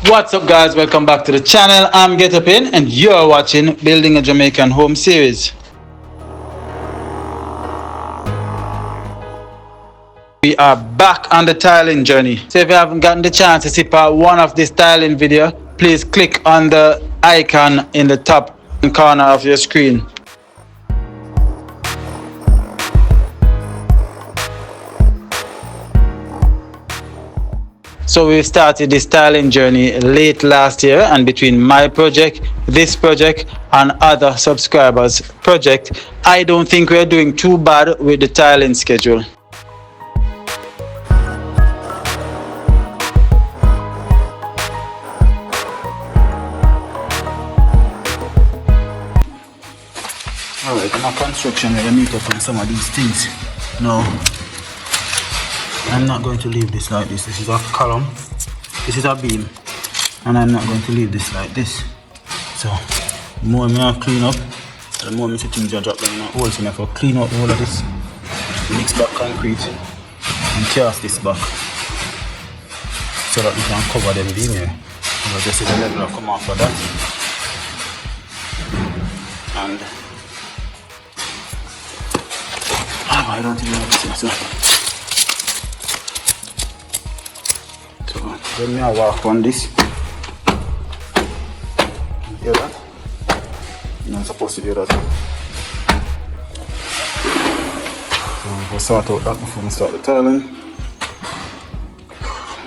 What's up guys, welcome back to the channel. I'm Get Up In and you're watching Building a Jamaican Home series. We are back on the tiling journey. So if you haven't gotten the chance to see part 1 of this tiling video, please click on the icon in the top corner of your screen. So we started this tiling journey late last year, and between my project, this project and other subscribers' project, I don't think we're doing too bad with the tiling schedule. Alright, in my construction we're going to meet up on some of these things. No. I'm not going to leave this like this. This is a column, this is a beam, and I'm not going to leave this like this. So, the more I clean up, the more I see things are drop down in a hole. So I have to clean out all of this, mix back concrete, and cast this back, so that we can cover them beam here. So just see the level will come off of that. And, I don't even know this. So then I work on this. Hear that? You're not supposed to do that. So we'll sort out that before we start the tiling.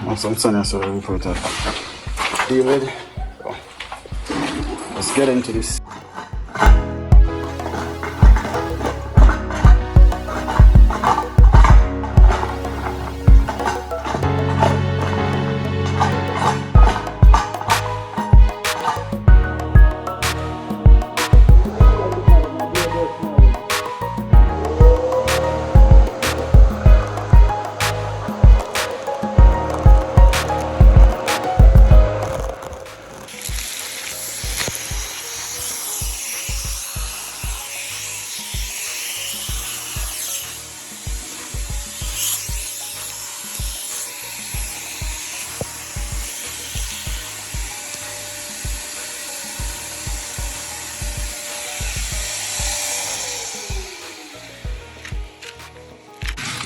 And some sun here so we put that deal with. So let's get into this.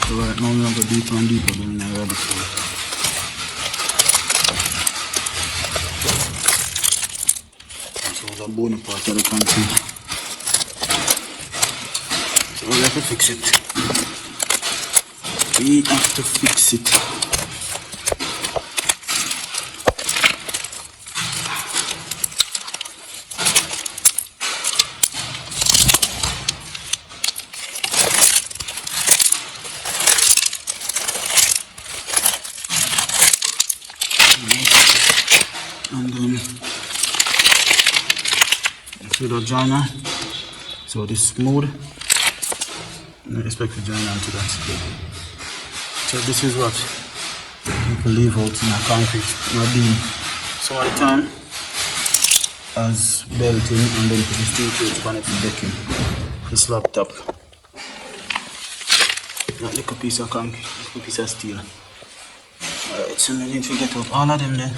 So right now we have to go deeper and deeper than I ready for. So it's a bony part of the concrete. So we have to fix it. We have to fix it. And then see the joiner, so this smooth, and I expect to join onto that. So this is what people leave out in a concrete, in a beam. So at the time, as belting and then put the steel plates on it for decking, the slab top. That little piece of concrete, little piece of steel. Alright, so we need to get up all of them then.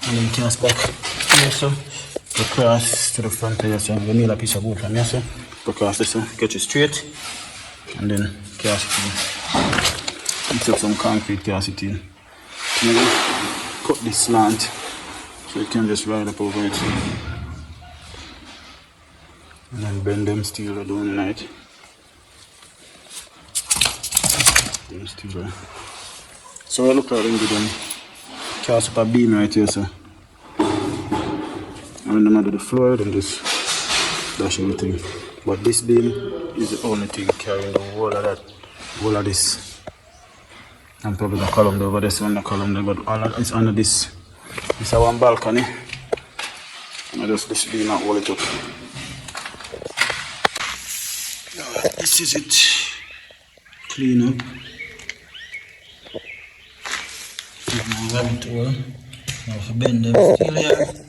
And then cast back here, so across to the front here, so we need a piece of wood from here, so across this, so get it straight, and then cast it in. Mix up some concrete, cast it in. And then cut this slant, so you can just ride up over it. And then bend them steel down the night. Them steel. So I look like them good one. Cast up a beam right here, so. And when I'm do the floor, then just dash everything. But this beam is the only thing carrying the whole of that, whole of this. And probably the column over this one, the column there, but all of it's under this. This is one balcony. And I just this beam and hold it up. This is it. Clean up. Now I'm tool. Now if I bend them still here.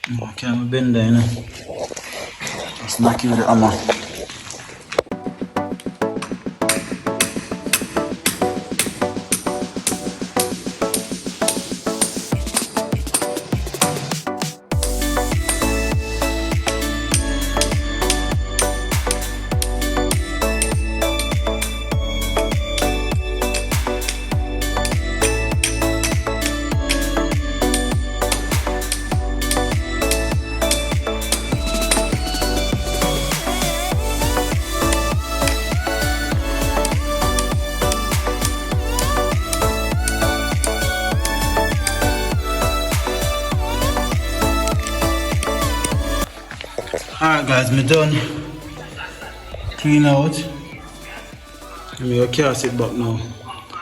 No, I can't bend there, you know. Just knock you with the hammer. Alright guys, me done clean out. I'm gonna cast it back now.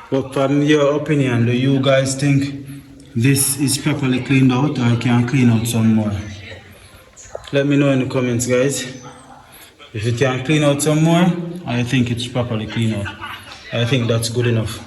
But from your opinion, do you guys think this is properly cleaned out, or I can clean out some more? Let me know in the comments guys. If you can clean out some more, I think it's properly cleaned out. I think that's good enough.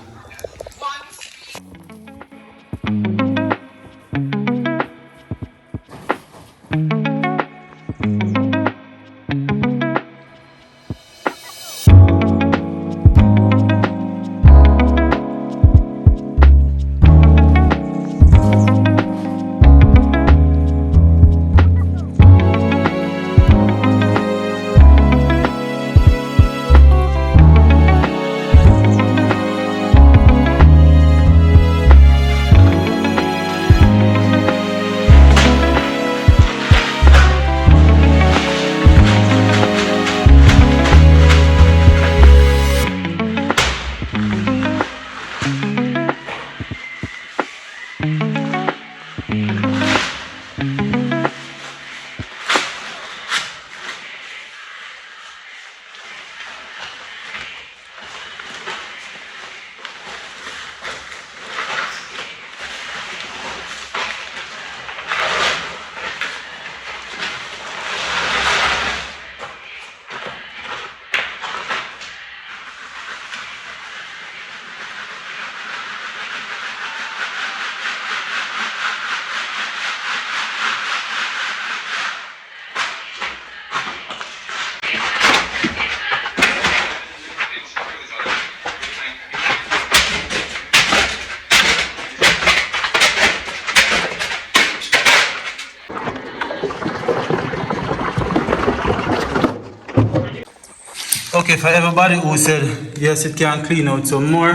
Okay, for everybody who said yes, it can clean out some more,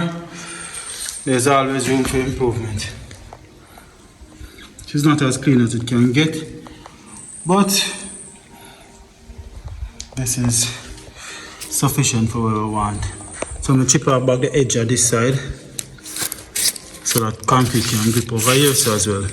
there's always room for improvement. It's not as clean as it can get, but this is sufficient for what we want. So I'm going to chip out back the edge of this side so that concrete can grip over here so as well.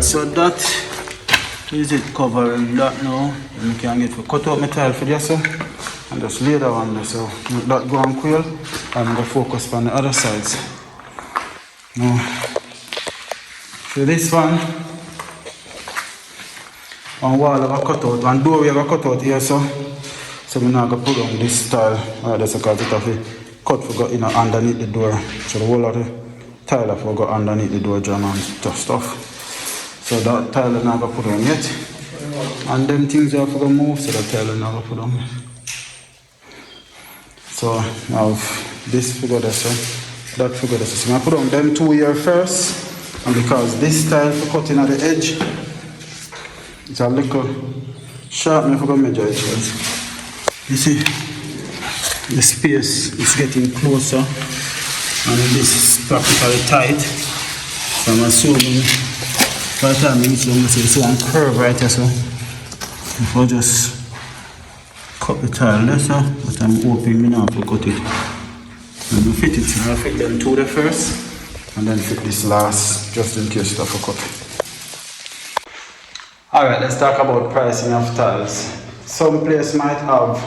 So that is it covering that now. You can get to cut out my tile for this and just lay that on there. So make that go on coil. I'm going to focus on the other sides. Now, so this one on wall I cut out, and door we have cut out here so we're not going to put on this tile. That's because it have to cut for go in underneath the door. So the whole of the tile have to go underneath the door jam and stuff. So that tile is not going to put on yet. And them things you have to move, so that tile is not going to put on. So now this figure this one, that figure this. So I'm going to put on them 2 here first. And because this tile for cutting at the edge, it's a little sharp, I'm going to measure it. You see, the space is getting closer. And this is practically tight. So I'm assuming by the time you reach down, you see one curve right here, so if I just cut the tile lesser, but I'm hoping me now to cut it. And we fit it, so I'll fit them two there first, and then fit this last, just in case stuff for cut. Alright, let's talk about pricing of tiles. Some place might have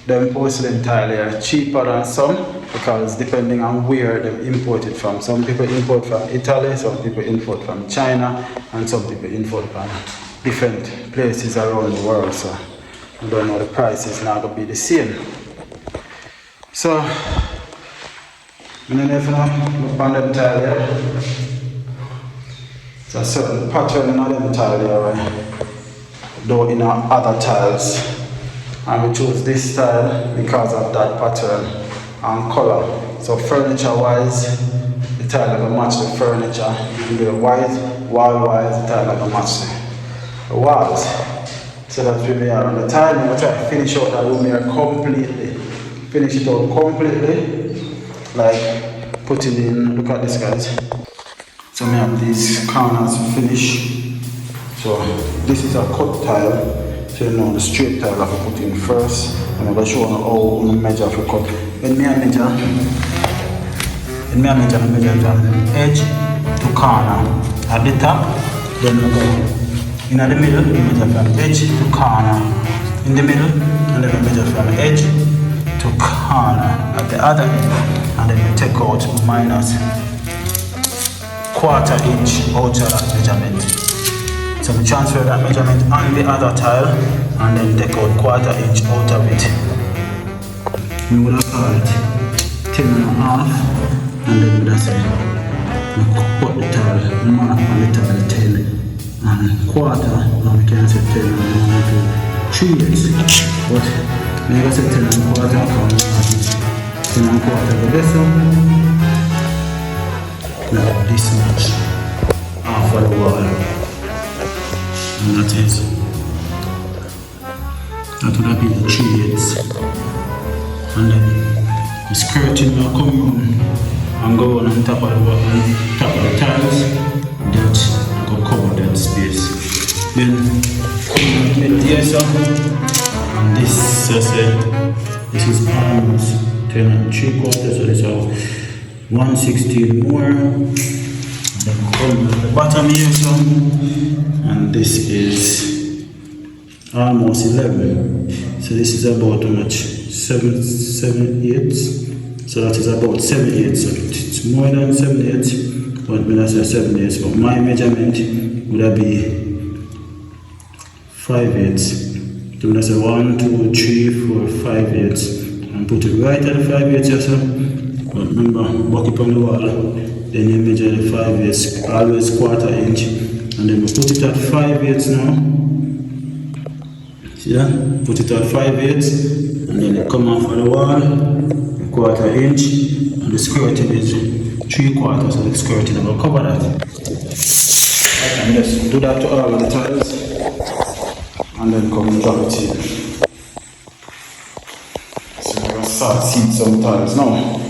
them porcelain tile here cheaper than some, because depending on where they import it from. Some people import from Italy, some people import from China, and some people import from different places around the world. So I don't know, the price is not going to be the same. So, I'm going to look on them tile here. It's a certain pattern in them tile here, right? Though in our other tiles. And we chose this style because of that pattern and color. So furniture wise, the tile will match the furniture. And the wall wise, the tile will match the walls. So that's where we are on the tile. I'm going to try to finish out that room here completely. Finish it out completely. Like putting in, look at this guys. So we have these corners finished. So this is a cut tile. So you know the straight tile I have to put in first. And I'm going to show you how I measure for cut. When I measure from edge to corner at the top, then we go in the middle, we measure from edge to corner in the middle, and then we measure from edge to corner at the other end, and then we take out minus quarter inch out of that measurement. So we transfer that measurement on the other tile and then take out quarter inch out of it. We would have called it 10 and a half, and then we would have said we cut the tile, mark on the tile 10 and quarter, now we can say 10 and 3 eighths. But we never say 10 and quarter, 10 and quarter the vessel. Now this much half of the wall. And that would have been 3 eighths. And then the skirting will come on and go on top of the tiles. That will cover that space. Then come in the middle here, so, and this this is almost 10 and 3/4, so this is 1/16 more. Then come at the bottom here, so, and this is almost 11. So this is about how much? 7 eighths. So that is about 7 eighths. So it's more than 7 eighths, but when I say 7 eighths, but my measurement would be 5 eighths. So when I say 1, 2, 3, 4, 5 eighths, and put it right at the 5 eighths, yes, sir. But remember, buck it on the wall. Then you measure the 5 eighths, always quarter inch, and then we put it at 5 eighths now. See that? Put it at 5 eighths, and then it come off of the wall, a quarter inch, and the skirting is 3/4, so the skirting will cover that. And just do that to all of the tiles, and then come and drop it in. So we're going to start seeing some tiles now.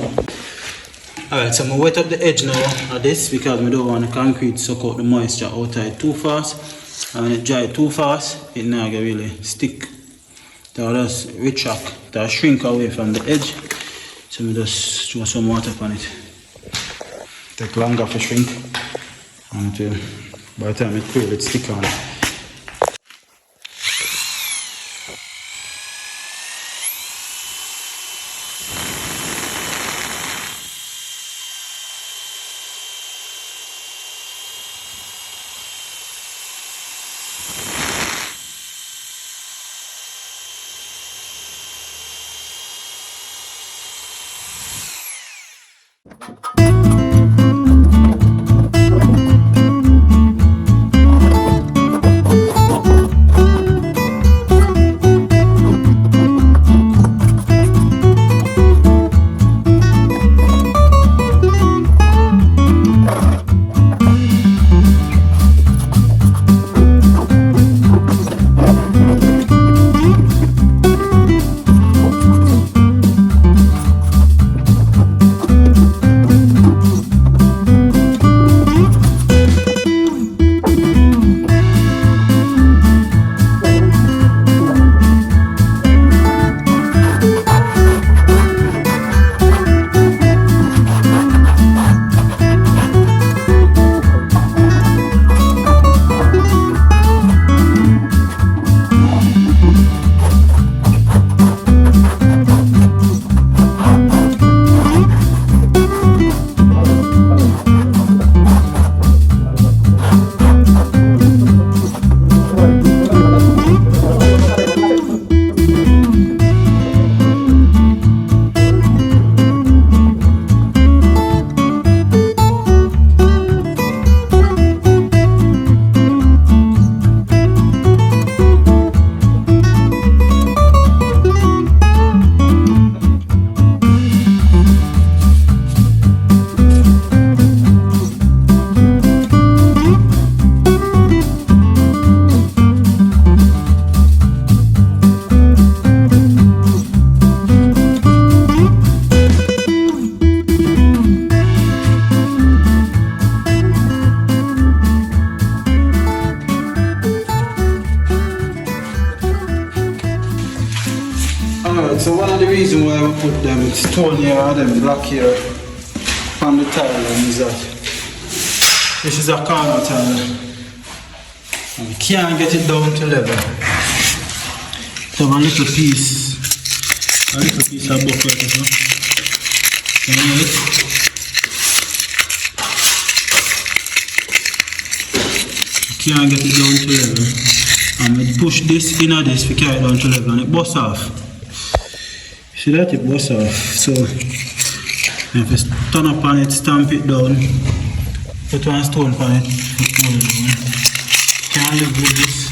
Alright, so I'm going to wet up the edge now of this because we don't want the concrete suck out the moisture out of it too fast. And when it dry too fast, it not going to really stick. That will just retract, that will shrink away from the edge. So we just throw some water on it. Take longer to shrink, and it will, by the time it cools, it stick on. reason why we put them stone here or them black here on the tile is that this is a corner tile and we can't get it down to level. So a little piece of bucket, you know? Can't get it down to level, and we push this in this, we carry it down to level and it busts off. See that? It busts off. So if you turn up on it, stamp it down, put one stone on it, can't live with this.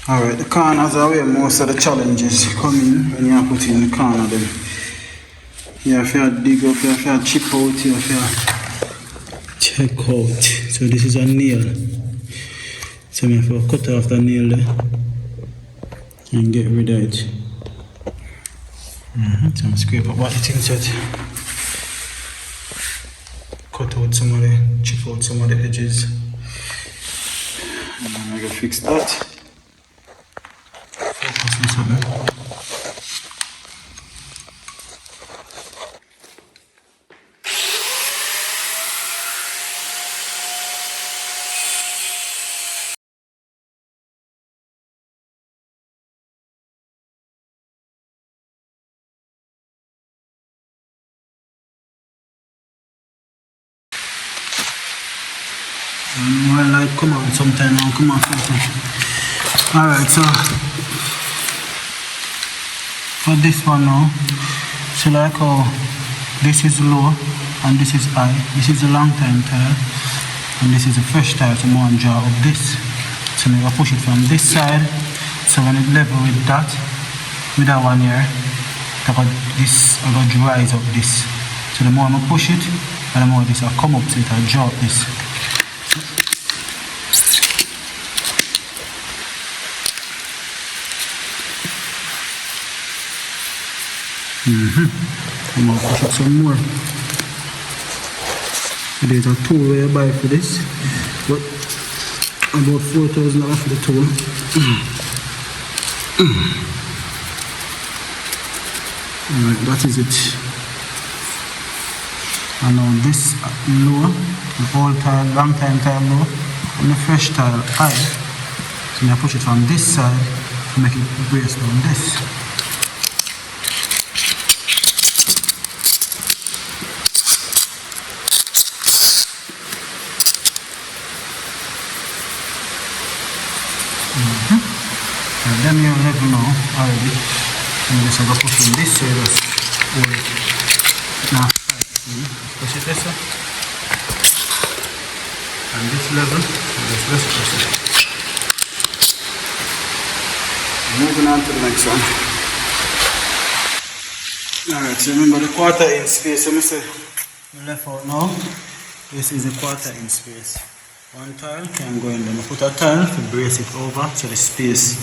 Alright, the corners are where most of the challenges come in when you put in the corner then. You have to dig up, you have to chip out, you have to check out. So this is a nail. So I have to cut off the nail there and get rid of it. So I'm scrape up what the thing said. Cut out some of the, chip out some of the edges. And then I'm going to fix that. Well, light come on sometime and come on something. Alright, so for this one now, so like how this is low and this is high, this is a long time tile and this is a fresh tile, so I'm going to draw up this. So I'm going to push it from this side, so when it level with that one here, this I'm going to rise up this. So the more I push it, and the more this will come up, so it will draw up this. I'm going to push it some more. There's a tool where I buy for this, but about $4,000 for the tool. Alright, that is it. And now this low, the old tile, long time tile low, and the fresh tile high. So I push it from this side to make it brace down this. And then you're level now already. And just have to push in this side now push it this way. And this level, and this push it. Moving on to the next one. Alright, so remember the 1/4 inch space. Let me say left out now. This is a 1/4 inch space. One tile can go in there. Put a tile to brace it over so the space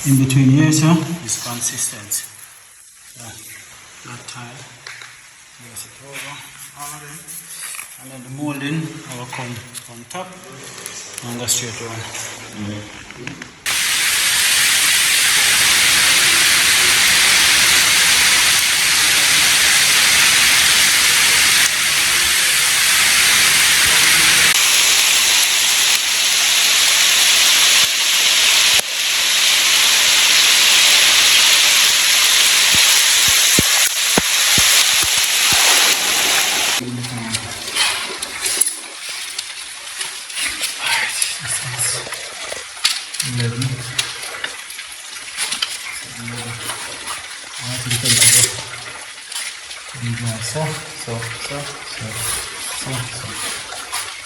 in between here so is consistent. So that tile, brace it over all of them. And then the molding will come on top and go straight on.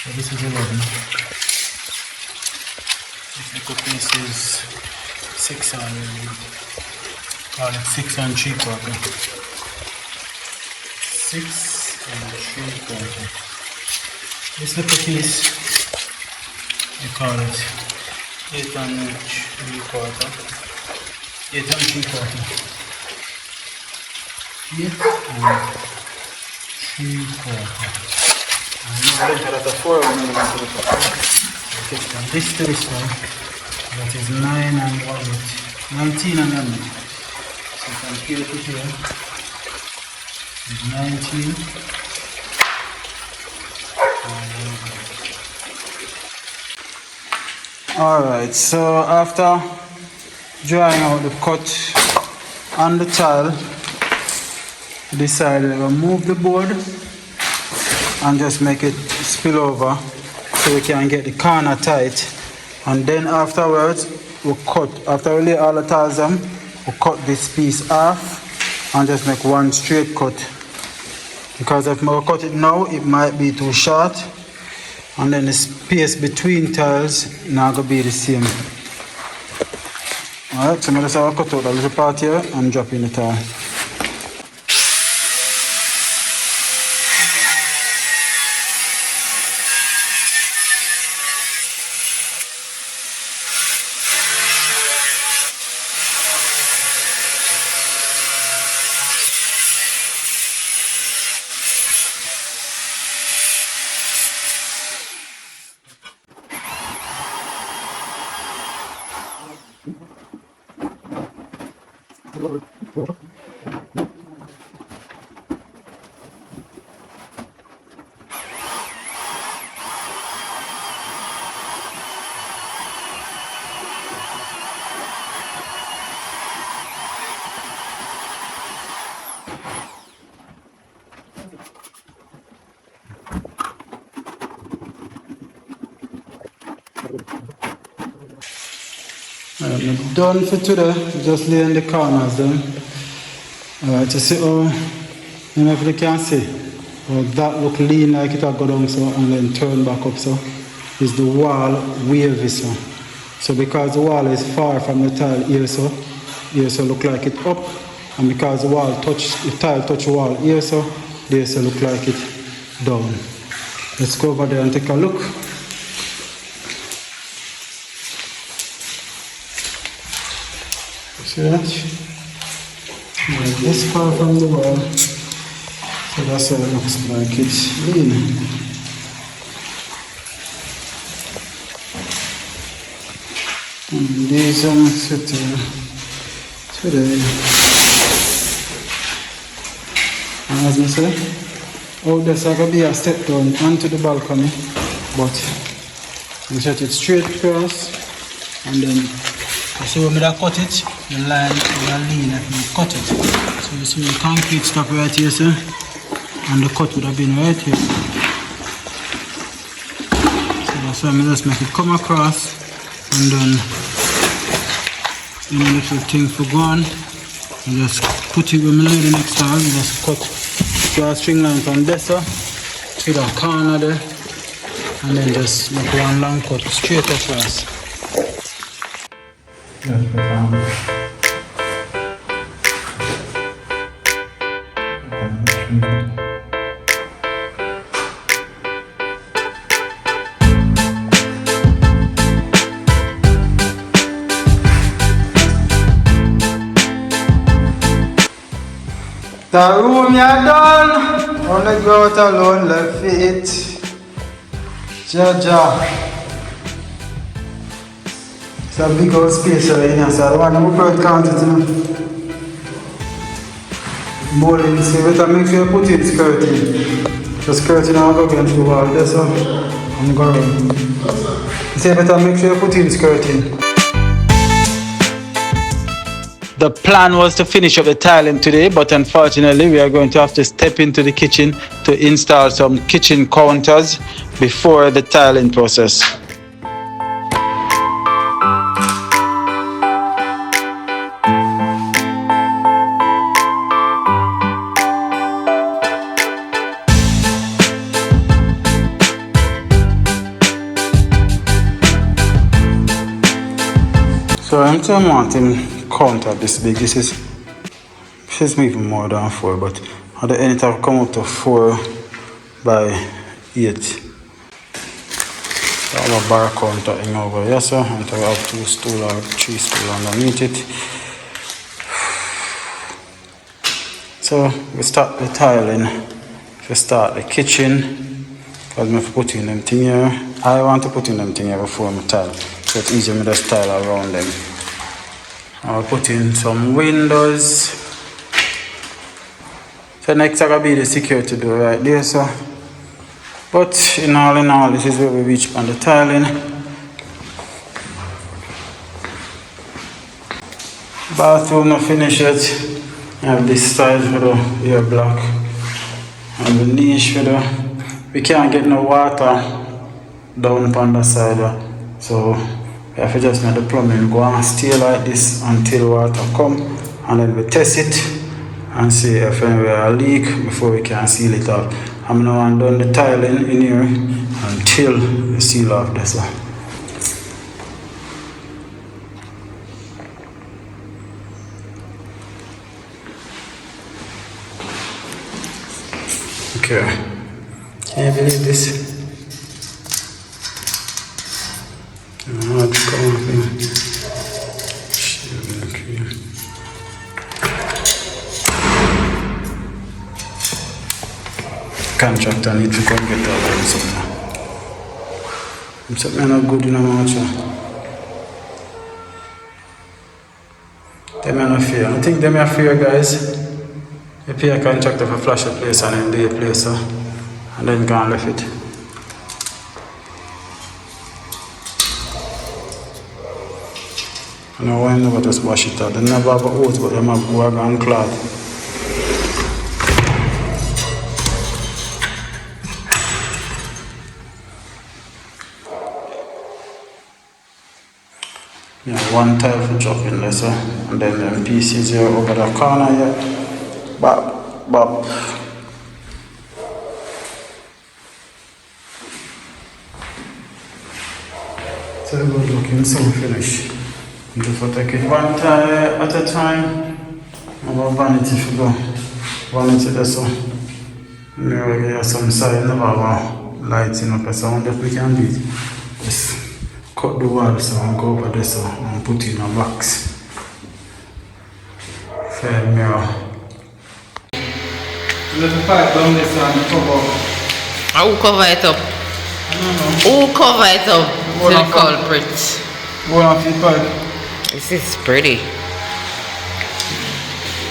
So this is 11. This little piece is 6 and 6 and 3/4. 6 3/4. This little piece, we call it 8 3/4. 8 3/4. 8 3/4. And now we're going to 4 millimeters. Take from this to this one. That is 9 and 19 and 1. So from here to here is 19. Alright, so after drying out the cut on the tile, we decided to move the board and just make it spill over so we can get the corner tight. And then afterwards, we cut, after we lay all the tiles on, we cut this piece off and just make one straight cut. Because if we cut it now, it might be too short. And then the space between tiles not going to be the same. Alright, so I'm just going to cut out a little part here and drop in the tile. I'm done for today, just laying the corners then. Alright, to see how, you know if you can see, how that look lean like it will go down so and then turn back up so, is the wall wavy so. So because the wall is far from the tile here so look like it up, and because the tile touch the wall here so, there so look like it down. Let's go over there and take a look. See that? This far from the wall, so that's how it looks like it's lean. And these are sitting today. And as I say, out there's going to be a step down onto the balcony, but we set it straight across, and then you see when I cut it, the line will lean and we cut it. So you see the concrete stop right here, sir, and the cut would have been right here. So that's why I just make it come across, and then any little thing for gone, and just put it when we lay the next time, just cut, draw a string line from there, sir, to the corner there, and then just make one long cut straight across. The room you're done, only go out alone left for it. Jaja. It's a big old space right here, so I don't want to count it, you know. Molding, so you better make sure you put in skirting. The skirting I'll go against the wall, that's all. I'm going. So you better make sure you put in skirting. The plan was to finish up the tiling today, but unfortunately we are going to have to step into the kitchen to install some kitchen counters before the tiling process. So I'm wanting counter this big. This is even more than 4, but At the end it have come up to 4 by 8. I have a bar counter in over here, so and I have 2 stools or 3 stools underneath it. So we start the tiling. We start the kitchen, because I'm putting them thing here. I want to put in them thing here before I tile, so it's easier to just tile around them. I'll put in some windows. So next I gotta be the security door right there, so. But in all, this is where we reach on the tiling. Bathroom not finished yet. I have this side for the air block. And the niche for the. We can't get no water down on the side. So we have to just make the plumbing go and stay like this until water come. And then we test it and see if anywhere a leak before we can seal it up. I'm now done the tiling in here until we seal off this one. Okay, can you believe this? Hard to come up here. Contractor need to come get that one something. I'm something not good in a much. They may not fear. I think they may fear, guys. You pay a contractor for flash a place and then do a place, and then go and left it. I know why I never just wash it out. They never have a hose, but they have a wag and cloth. Yeah, one tile for drop in there, and then them pieces here over the corner here. Bop, bop. So good looking, so finish. Just take it one tile at a time. I have a vanity for go. Vanity there, so. Mirror here, some side, never have lighting up, so I wonder if we can do it. Just cut the wall so and go over there so and put in a box. Fair mirror. There's a pipe down this and cover. Who cover it up? I don't know. Who cover it up? The culprit. One of the pipe. This is pretty.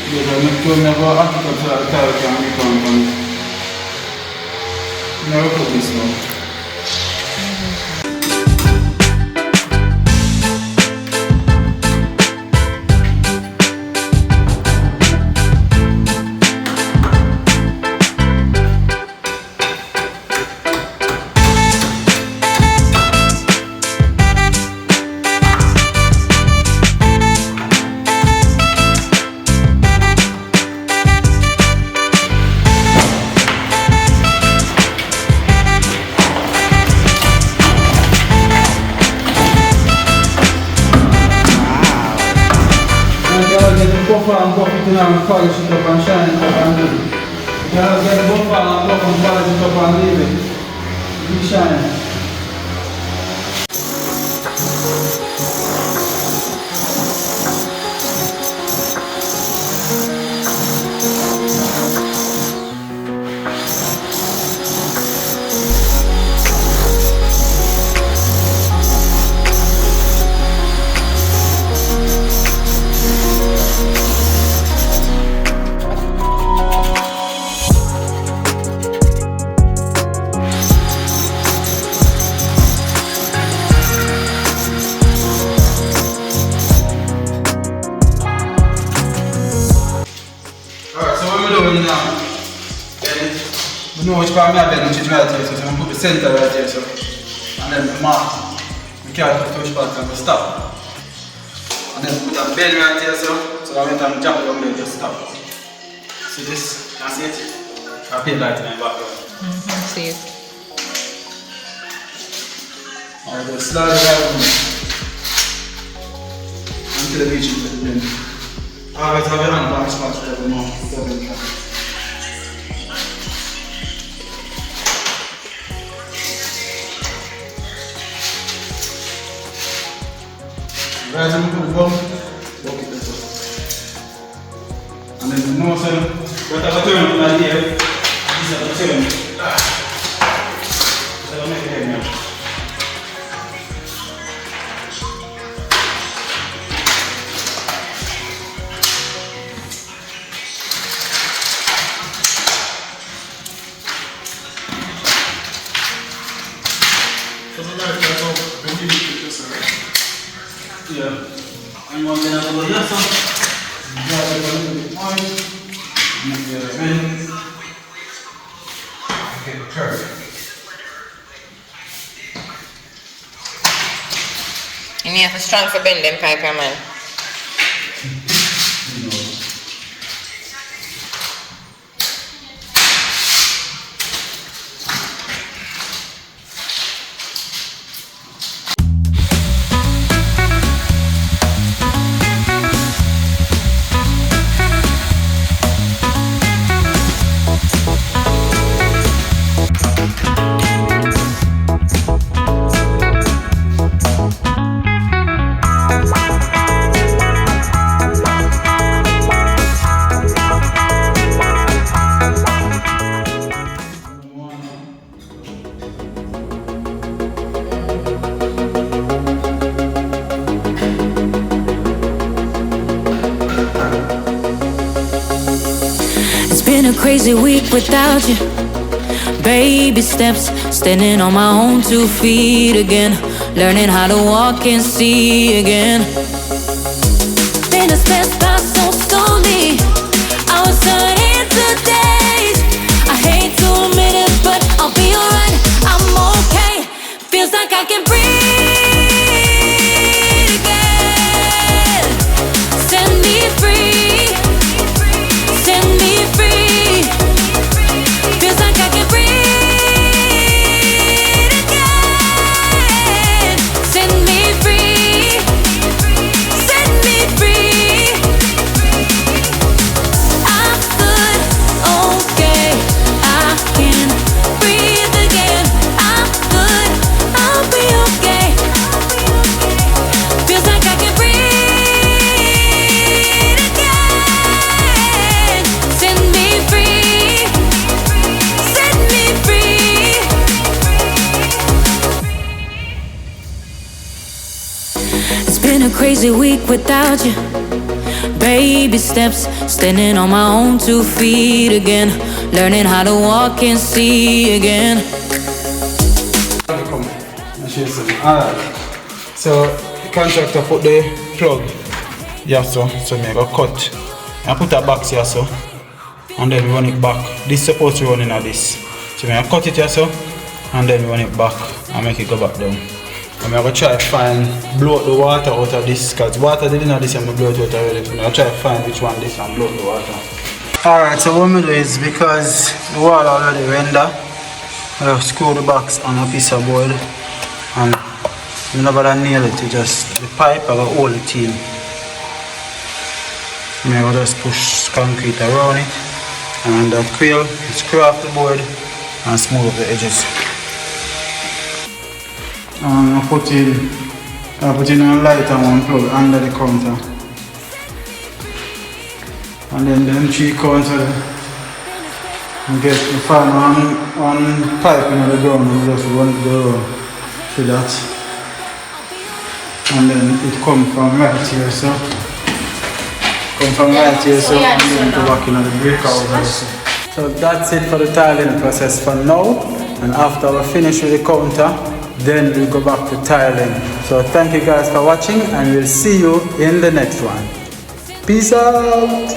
Yeah, the next never article so that the tile can be done. Never put this one. And buff it and polish it up and shine it up and do it. You can get the buffer and buff and polish it up and leave it. Be shine. You know which part I have which is right here, so I'm going to put the center right here, so. And then the mark. We can't put which part and stop. And then put a bend right here, so every time I jump down there, just stop. See this? Can you see it? I pay light in my back here. See it. Alright, just slide it right on until it reaches the bend. Alright, have your hand back, spot it every more. try to put the bump, walk it better. And then the nose, but I turn it like here. This is a turn. So I make it here. Yeah, I'm going to go here, so grab it a little bit more, make the bend, get the curve. You need to strong for bending pipe, man. Been a crazy week without you. Baby steps, standing on my own 2 feet again, learning how to walk and see again. Been a spent by so slowly, I was turning to days. I hate to admit it, but I'll be alright, I'm okay. Feels like I can breathe again. Set me free, set me free. Feels like I can breathe again. Set me free, set me free. I'm good, okay, I can breathe again. I'm good, I'll be okay. Feels like I can breathe again. Set me free, set me free. It's been a crazy week without you. Baby steps, standing on my own 2 feet again, learning how to walk and see again. Alright, so the contractor put the plug here, so me go cut. I put a box here, so, and then we run it back. This is supposed to run in this. So I cut it here, so, and then we run it back and make it go back down. I'm going to try to blow out the water out of this, because water didn't have this, I'm going to blow it out already. So I'm going to try to find which one this and blow out the water. Alright, so what we do is, because the wall already render, I screw the box on a piece of board, and I'm not going to nail it, it's just the pipe, I will hold it in. I'm going to just push concrete around it, and that quill, screw off the board and smooth up the edges. I put in a light and one plug under the counter, and then them 3 counter and get the fan on pipe in the ground and just run it down to that, and then it come from right here, so and then go back in the brick house. So that's it for the tiling process for now, and after we finish with the counter, then we'll go back to tiling. So thank you guys for watching, and we'll see you in the next one. Peace out.